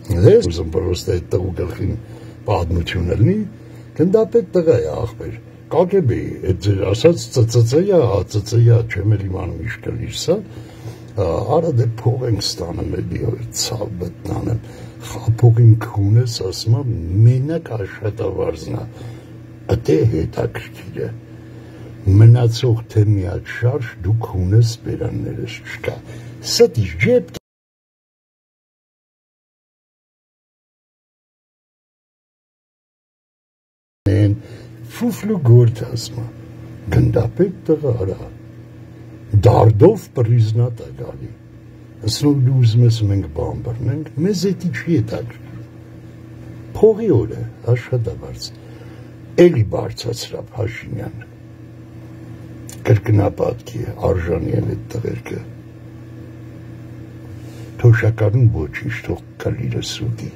Դες ուզում պրոստը այդ տղու գլխին պատմություն ելնի, գնդապետ տղա է աղբեր, կագեբի, այդ ձեր ասած ծծծյա, չեմ էլ իմանում իշ կլիր սա, արա դե փող ենք ստանում էլի որ ցավ բտնանեմ, խափողին քունես ասում եմ մենակ աշխատավարձնա, ըտե հետաքրքիր է, մնացող թե միակ շարժ դու քունես բերաններս չկա, ստիշ ջեբ Ֆուֆլու գործ ասма, գնդապետ տղա արա, դարդով պրիզնատ է գալի, ասնում դու ուզում ես մենք բան բռնենք, մեզ էտի չի հետաքրքրում, փողի օր է, աշխատավարձ, էլի բարձրացրա Փաշինյան, կրկնապատկի է, արժանի են այդ տղերքը, թոշակարում ոչինչ թող կլիրը սուտի,